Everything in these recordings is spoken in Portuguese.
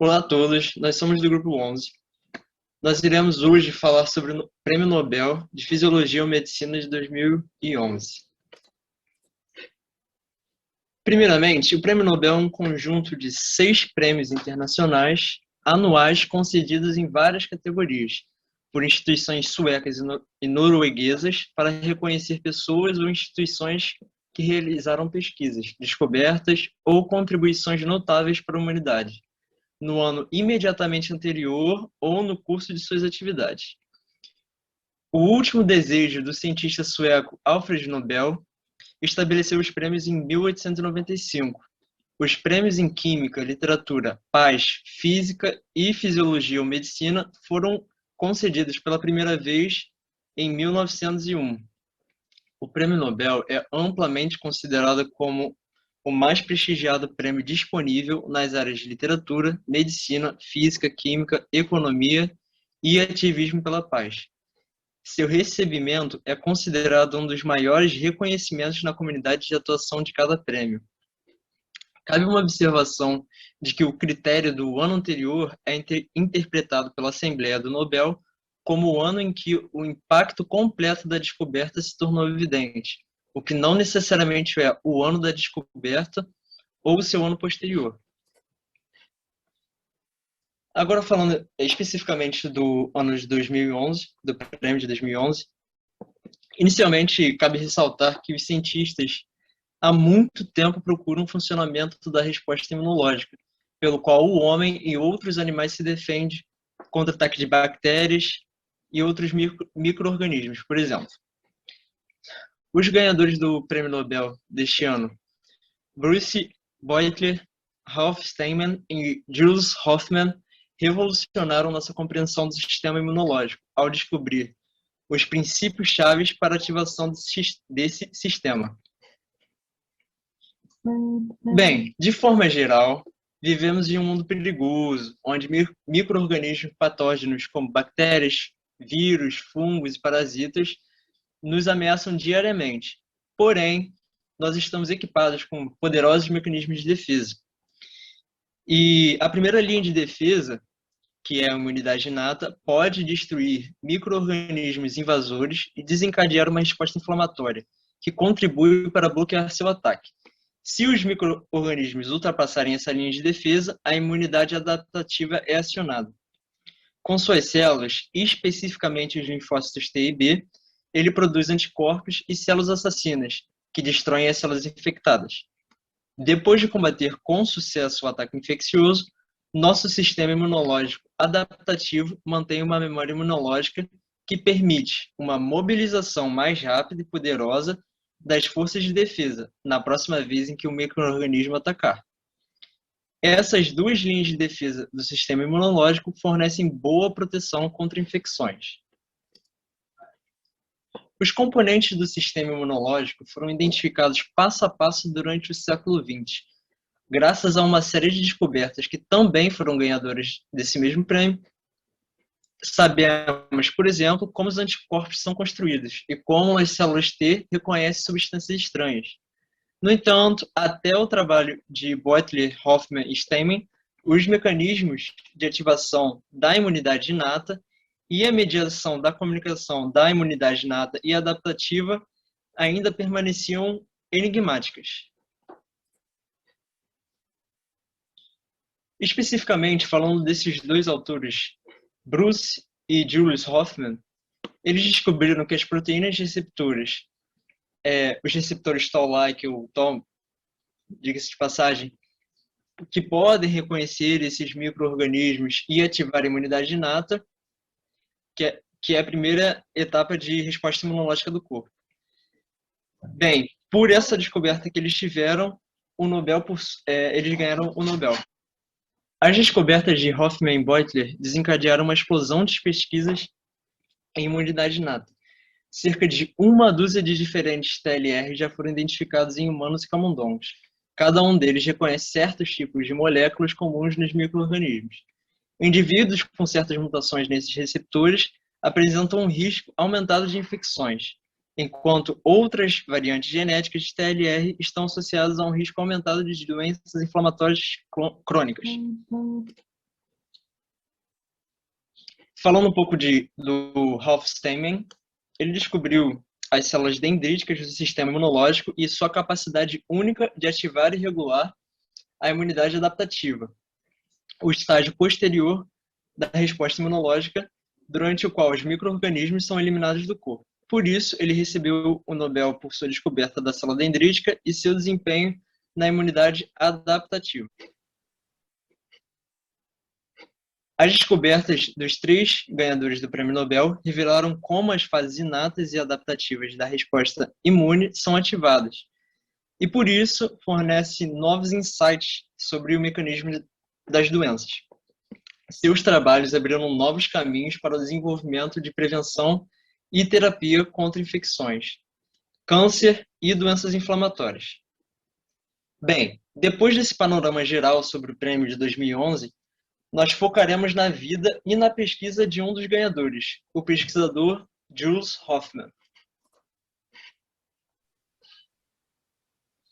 Olá a todos, nós somos do Grupo 11. Nós iremos hoje falar sobre o Prêmio Nobel de Fisiologia ou Medicina de 2011. Primeiramente, o Prêmio Nobel é um conjunto de 6 prêmios internacionais anuais concedidos em várias categorias, por instituições suecas e norueguesas para reconhecer pessoas ou instituições que realizaram pesquisas, descobertas ou contribuições notáveis para a humanidade, no ano imediatamente anterior ou no curso de suas atividades. O último desejo do cientista sueco Alfred Nobel estabeleceu os prêmios em 1895. Os prêmios em Química, Literatura, Paz, Física e Fisiologia ou Medicina foram concedidos pela primeira vez em 1901. O Prêmio Nobel é amplamente considerado como o mais prestigiado prêmio disponível nas áreas de literatura, medicina, física, química, economia e ativismo pela paz. Seu recebimento é considerado um dos maiores reconhecimentos na comunidade de atuação de cada prêmio. Cabe uma observação de que o critério do ano anterior é interpretado pela Assembleia do Nobel como o ano em que o impacto completo da descoberta se tornou evidente, o que não necessariamente é o ano da descoberta ou o seu ano posterior. Agora, falando especificamente do ano de 2011, do prêmio de 2011, inicialmente cabe ressaltar que os cientistas há muito tempo procuram o funcionamento da resposta imunológica, pelo qual o homem e outros animais se defendem contra ataques de bactérias e outros micro-organismos, por exemplo. Os ganhadores do Prêmio Nobel deste ano, Bruce Beutler, Ralph Steinman e Jules Hoffman, revolucionaram nossa compreensão do sistema imunológico ao descobrir os princípios chaves para a ativação desse sistema. Bem, de forma geral, vivemos em um mundo perigoso, onde micro-organismos patógenos como bactérias, vírus, fungos e parasitas nos ameaçam diariamente. Porém, nós estamos equipados com poderosos mecanismos de defesa. E a primeira linha de defesa, que é a imunidade inata, pode destruir micro-organismos invasores e desencadear uma resposta inflamatória, que contribui para bloquear seu ataque. Se os micro-organismos ultrapassarem essa linha de defesa, a imunidade adaptativa é acionada. Com suas células, especificamente os linfócitos T e B, ele produz anticorpos e células assassinas, que destroem as células infectadas. Depois de combater com sucesso o ataque infeccioso, nosso sistema imunológico adaptativo mantém uma memória imunológica que permite uma mobilização mais rápida e poderosa das forças de defesa na próxima vez em que o micro-organismo atacar. Essas duas linhas de defesa do sistema imunológico fornecem boa proteção contra infecções. Os componentes do sistema imunológico foram identificados passo a passo durante o século XX, graças a uma série de descobertas que também foram ganhadoras desse mesmo prêmio. Sabemos, por exemplo, como os anticorpos são construídos e como as células T reconhecem substâncias estranhas. No entanto, até o trabalho de Beutler, Hoffman e Steinman, os mecanismos de ativação da imunidade inata e a mediação da comunicação da imunidade inata e adaptativa ainda permaneciam enigmáticas. Especificamente, falando desses dois autores, Bruce e Julius Hoffman, eles descobriram que as proteínas receptoras, os receptores Toll-like ou Toll, diga-se de passagem, que podem reconhecer esses micro-organismos e ativar a imunidade inata, que é a primeira etapa de resposta imunológica do corpo. Bem, por essa descoberta que eles tiveram, eles ganharam o Nobel. As descobertas de Hoffman e Beutler desencadearam uma explosão de pesquisas em imunidade inata. Cerca de uma dúzia de diferentes TLR já foram identificados em humanos e camundongos. Cada um deles reconhece certos tipos de moléculas comuns nos micro-organismos. Indivíduos com certas mutações nesses receptores apresentam um risco aumentado de infecções, enquanto outras variantes genéticas de TLR estão associadas a um risco aumentado de doenças inflamatórias crônicas. Falando um pouco do Ralph Steinman, ele descobriu as células dendríticas do sistema imunológico e sua capacidade única de ativar e regular a imunidade adaptativa, o estágio posterior da resposta imunológica, durante o qual os micro-organismos são eliminados do corpo. Por isso, ele recebeu o Nobel por sua descoberta da célula dendrítica e seu desempenho na imunidade adaptativa. As descobertas dos 3 ganhadores do Prêmio Nobel revelaram como as fases inatas e adaptativas da resposta imune são ativadas, e por isso fornece novos insights sobre o mecanismo das doenças. Seus trabalhos abriram novos caminhos para o desenvolvimento de prevenção e terapia contra infecções, câncer e doenças inflamatórias. Bem, depois desse panorama geral sobre o prêmio de 2011, nós focaremos na vida e na pesquisa de um dos ganhadores, o pesquisador Jules Hoffman.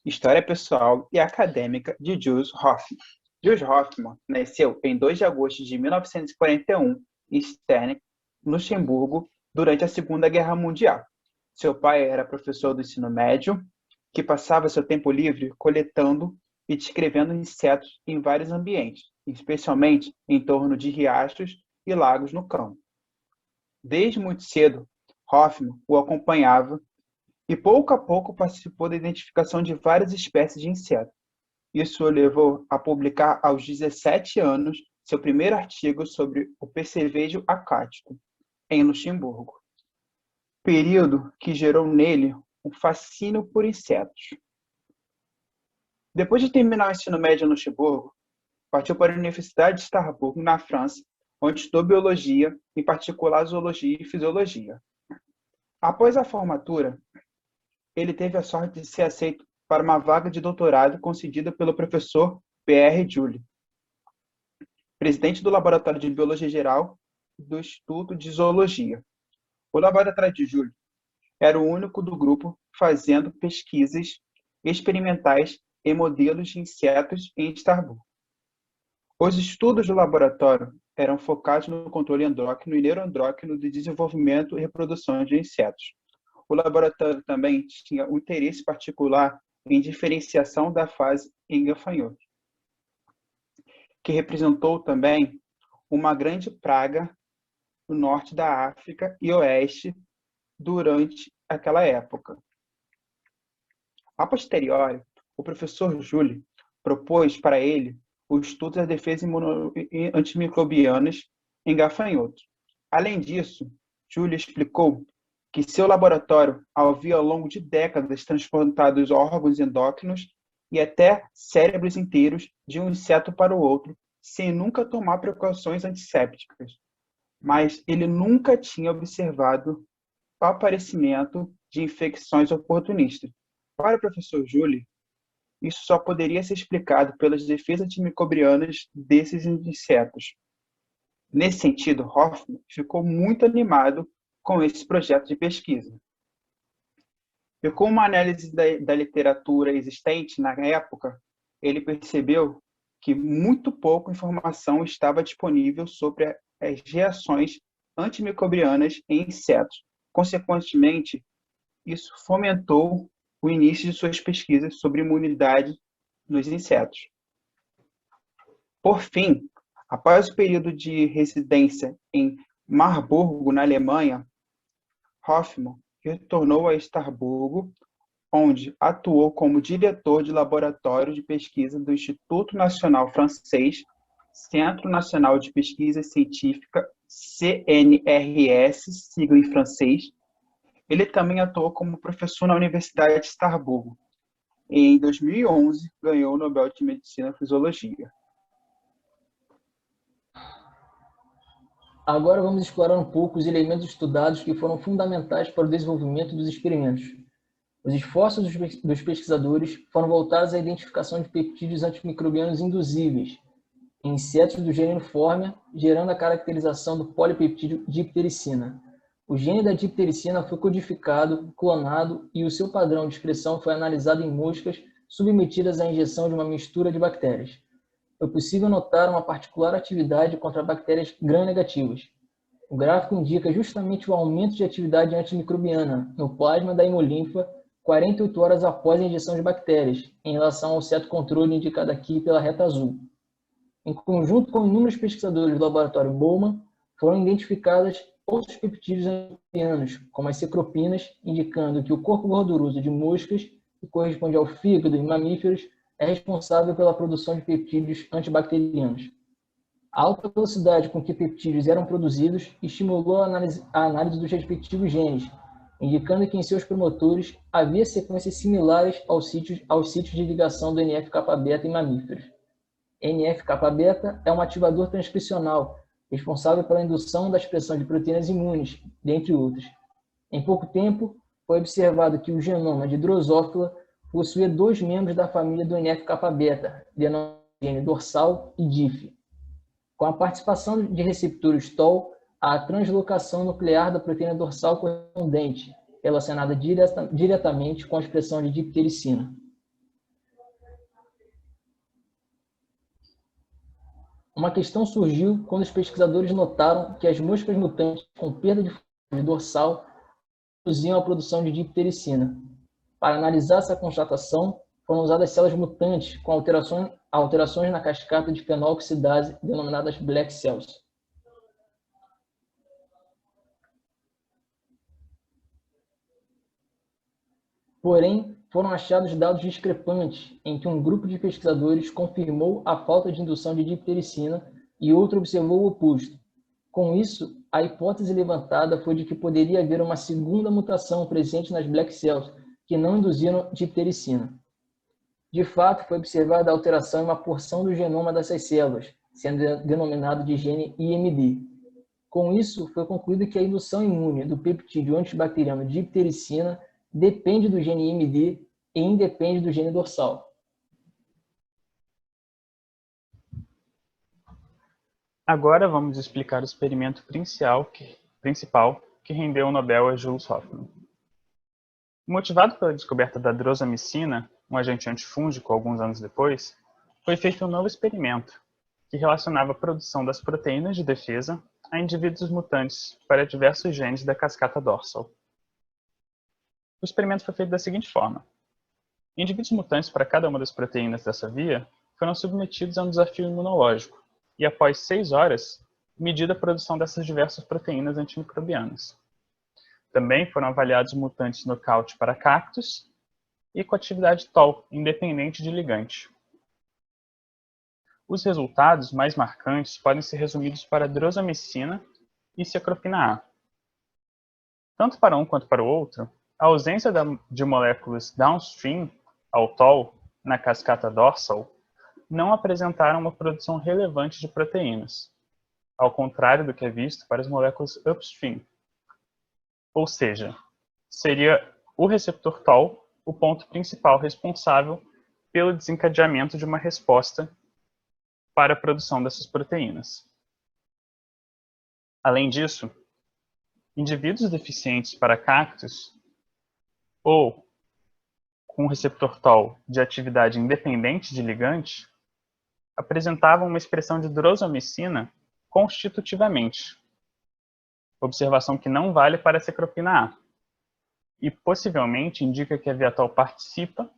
História pessoal e acadêmica de Jules Hoffman. Jules Hoffman nasceu em 2 de agosto de 1941 em Stern, Luxemburgo, durante a Segunda Guerra Mundial. Seu pai era professor do ensino médio, que passava seu tempo livre coletando e descrevendo insetos em vários ambientes, especialmente em torno de riachos e lagos no campo. Desde muito cedo, Hoffman o acompanhava e pouco a pouco participou da identificação de várias espécies de insetos. Isso o levou a publicar aos 17 anos seu primeiro artigo sobre o percevejo acático, em Luxemburgo, período que gerou nele um fascínio por insetos. Depois de terminar o ensino médio em Luxemburgo, partiu para a Universidade de Starbuck, na França, onde estudou biologia, em particular zoologia e fisiologia. Após a formatura, ele teve a sorte de ser aceito para uma vaga de doutorado concedida pelo professor Pierre Julie, presidente do Laboratório de Biologia Geral do Instituto de Zoologia. O Laboratório de Julie era o único do grupo fazendo pesquisas experimentais em modelos de insetos em Starbuck. Os estudos do laboratório eram focados no controle endócrino e neuroendócrino do desenvolvimento e reprodução de insetos. O laboratório também tinha um interesse particular em diferenciação da fase em gafanhotos, que representou também uma grande praga no norte da África e oeste durante aquela época. A posteriori, o professor Julie propôs para ele o estudo das defesas antimicrobianas em gafanhotos. Além disso, Julie explicou que seu laboratório havia ao longo de décadas transplantado os órgãos endócrinos e até cérebros inteiros de um inseto para o outro, sem nunca tomar precauções antissépticas. Mas ele nunca tinha observado o aparecimento de infecções oportunistas. Para o professor Julie, isso só poderia ser explicado pelas defesas antimicrobianas desses insetos. Nesse sentido, Hoffman ficou muito animado com esse projeto de pesquisa. E com uma análise da literatura existente na época, ele percebeu que muito pouca informação estava disponível sobre as reações antimicrobianas em insetos. Consequentemente, isso fomentou o início de suas pesquisas sobre imunidade nos insetos. Por fim, após o período de residência em Marburgo, na Alemanha, Hoffman retornou a Estrasburgo, onde atuou como diretor de laboratório de pesquisa do Instituto Nacional Francês, Centro Nacional de Pesquisa Científica, CNRS, sigla em francês. Ele também atuou como professor na Universidade de Estrasburgo. Em 2011, ganhou o Nobel de Medicina e Fisiologia. Agora vamos explorar um pouco os elementos estudados que foram fundamentais para o desenvolvimento dos experimentos. Os esforços dos pesquisadores foram voltados à identificação de peptídeos antimicrobianos induzíveis em insetos do gênero Phormia, gerando a caracterização do polipeptídeo diptericina. O gene da diptericina foi codificado, clonado e o seu padrão de expressão foi analisado em moscas submetidas à injeção de uma mistura de bactérias. Foi possível notar uma particular atividade contra bactérias gram-negativas. O gráfico indica justamente o aumento de atividade antimicrobiana no plasma da hemolinfa 48 horas após a injeção de bactérias, em relação ao seto controle indicado aqui pela reta azul. Em conjunto com inúmeros pesquisadores do laboratório Bowman, foram identificadas outros peptídeos antimicrobianos, como as cecropinas, indicando que o corpo gorduroso de moscas, que corresponde ao fígado em mamíferos, é responsável pela produção de peptídeos antibacterianos. A alta velocidade com que peptídeos eram produzidos estimulou a análise dos respectivos genes, indicando que em seus promotores havia sequências similares aos sítios de ligação do NF-κ-beta em mamíferos. NF-κ-beta é um ativador transcricional, responsável pela indução da expressão de proteínas imunes, dentre outras. Em pouco tempo, foi observado que o genoma de Drosophila possuía 2 membros da família do NF-κ-beta, denominados gene dorsal e DIF. Com a participação de receptores TOL, a translocação nuclear da proteína dorsal correspondente, relacionada diretamente com a expressão de diptericina. Uma questão surgiu quando os pesquisadores notaram que as moscas mutantes com perda de função dorsal produziam a produção de diptericina. Para analisar essa constatação, foram usadas células mutantes com alterações na cascata de fenoloxidase, denominadas Black Cells. Porém, foram achados dados discrepantes em que um grupo de pesquisadores confirmou a falta de indução de diptericina e outro observou o oposto. Com isso, a hipótese levantada foi de que poderia haver uma segunda mutação presente nas Black Cells que não induziram diptericina. De fato, foi observada a alteração em uma porção do genoma dessas células, sendo denominado de gene IMD. Com isso, foi concluído que a indução imune do peptídeo antibacteriano diptericina depende do gene IMD e independe do gene dorsal. Agora vamos explicar o experimento principal que rendeu o Nobel a Jules Hoffmann. Motivado pela descoberta da drosomicina, um agente antifúngico alguns anos depois, foi feito um novo experimento que relacionava a produção das proteínas de defesa a indivíduos mutantes para diversos genes da cascata dorsal. O experimento foi feito da seguinte forma. Indivíduos mutantes para cada uma das proteínas dessa via foram submetidos a um desafio imunológico e, após 6 horas, medida a produção dessas diversas proteínas antimicrobianas. Também foram avaliados mutantes nocaute para cactos e com atividade TOL, independente de ligante. Os resultados mais marcantes podem ser resumidos para drosomicina e cecropina A. Tanto para um quanto para o outro, a ausência de moléculas downstream ao TOL na cascata dorsal não apresentaram uma produção relevante de proteínas, ao contrário do que é visto para as moléculas upstream. Ou seja, seria o receptor TOL o ponto principal responsável pelo desencadeamento de uma resposta para a produção dessas proteínas. Além disso, indivíduos deficientes para cactos ou com receptor TOL de atividade independente de ligante apresentavam uma expressão de drosomicina constitutivamente, observação que não vale para a cecropina A, e possivelmente indica que a via TOL participa,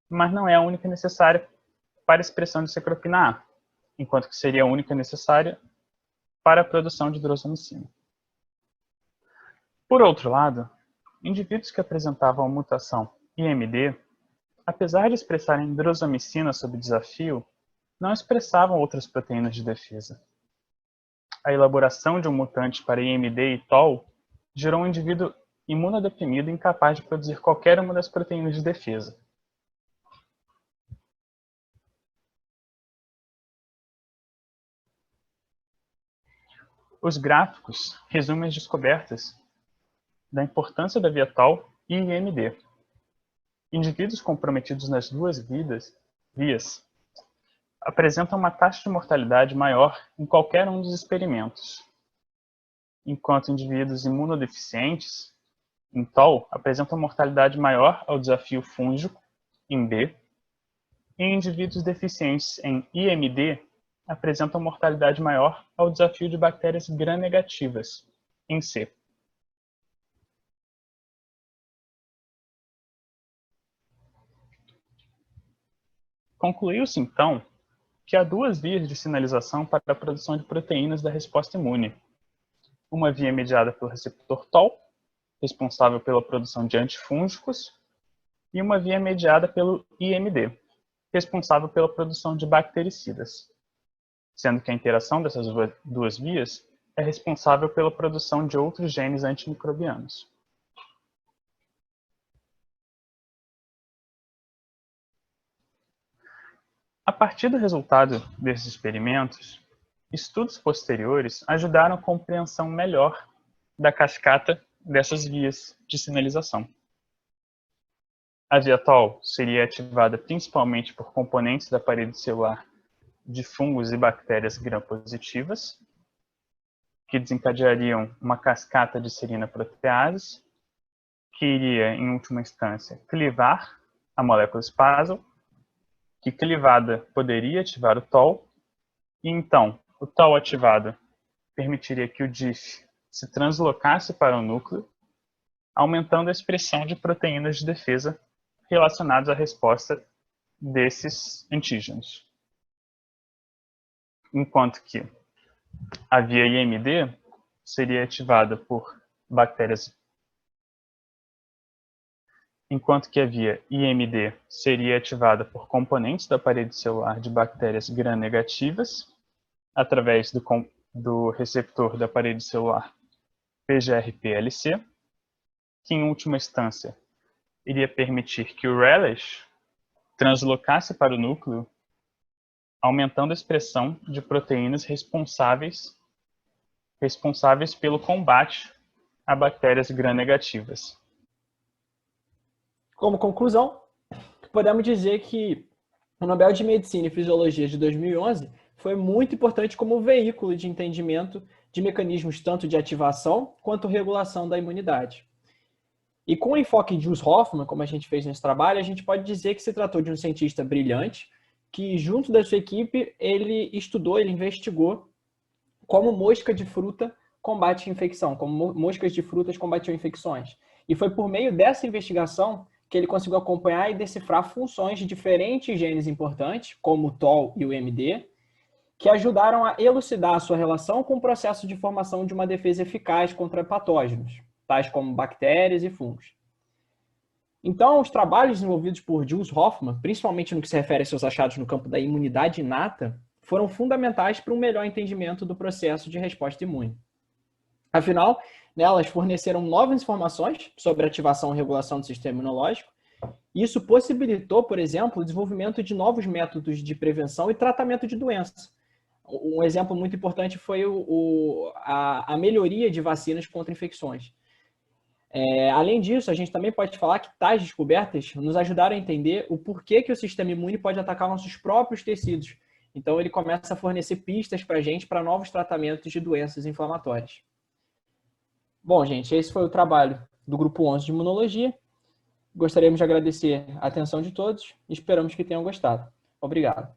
mas não é a única necessária para a expressão de cecropina A, enquanto que seria a única necessária para a produção de drosomicina. Por outro lado, indivíduos que apresentavam a mutação IMD, apesar de expressarem drosomicina sob desafio, não expressavam outras proteínas de defesa. A elaboração de um mutante para IMD e TOL gerou um indivíduo imunodeprimido incapaz de produzir qualquer uma das proteínas de defesa. Os gráficos resumem as descobertas da importância da via TOL e IMD. Indivíduos comprometidos nas duas vias apresentam uma taxa de mortalidade maior em qualquer um dos experimentos, enquanto indivíduos imunodeficientes em TOL apresentam mortalidade maior ao desafio fúngico, em B, e indivíduos deficientes em IMD apresentam mortalidade maior ao desafio de bactérias gram-negativas, em C. Concluiu-se, então, que há duas vias de sinalização para a produção de proteínas da resposta imune. Uma via mediada pelo receptor TOL, responsável pela produção de antifúngicos, e uma via mediada pelo IMD, responsável pela produção de bactericidas, sendo que a interação dessas duas vias é responsável pela produção de outros genes antimicrobianos. A partir do resultado desses experimentos, estudos posteriores ajudaram a compreensão melhor da cascata dessas vias de sinalização. A via TOL seria ativada principalmente por componentes da parede celular de fungos e bactérias gram-positivas, que desencadeariam uma cascata de serina-proteases, que iria, em última instância, clivar a molécula spazol, que clivada poderia ativar o TOL, e então o TOL ativado permitiria que o DIF se translocasse para o núcleo, aumentando a expressão de proteínas de defesa relacionadas à resposta desses antígenos. Enquanto que a via IMD seria ativada por bactérias. Enquanto que a via IMD seria ativada por componentes da parede celular de bactérias gram-negativas, através do receptor da parede celular PGRPLC, que em última instância iria permitir que o relish translocasse para o núcleo, aumentando a expressão de proteínas responsáveis pelo combate a bactérias gram-negativas. Como conclusão, podemos dizer que o Nobel de Medicina e Fisiologia de 2011 foi muito importante como veículo de entendimento de mecanismos tanto de ativação quanto regulação da imunidade. E com o enfoque em Jules Hoffman, como a gente fez nesse trabalho, a gente pode dizer que se tratou de um cientista brilhante que, junto da sua equipe, ele investigou como mosca de fruta combate infecção, como moscas de frutas combatiam infecções. E foi por meio dessa investigação que ele conseguiu acompanhar e decifrar funções de diferentes genes importantes, como o TOL e o MD, que ajudaram a elucidar a sua relação com o processo de formação de uma defesa eficaz contra patógenos, tais como bactérias e fungos. Então, os trabalhos desenvolvidos por Jules Hoffman, principalmente no que se refere a seus achados no campo da imunidade inata, foram fundamentais para um melhor entendimento do processo de resposta imune. Afinal, elas forneceram novas informações sobre a ativação e regulação do sistema imunológico. Isso possibilitou, por exemplo, o desenvolvimento de novos métodos de prevenção e tratamento de doenças. Um exemplo muito importante foi a melhoria de vacinas contra infecções. Além disso, a gente também pode falar que tais descobertas nos ajudaram a entender o porquê que o sistema imune pode atacar nossos próprios tecidos. Então, ele começa a fornecer pistas para a gente para novos tratamentos de doenças inflamatórias. Bom, gente, esse foi o trabalho do Grupo 11 de Imunologia. Gostaríamos de agradecer a atenção de todos e esperamos que tenham gostado. Obrigado.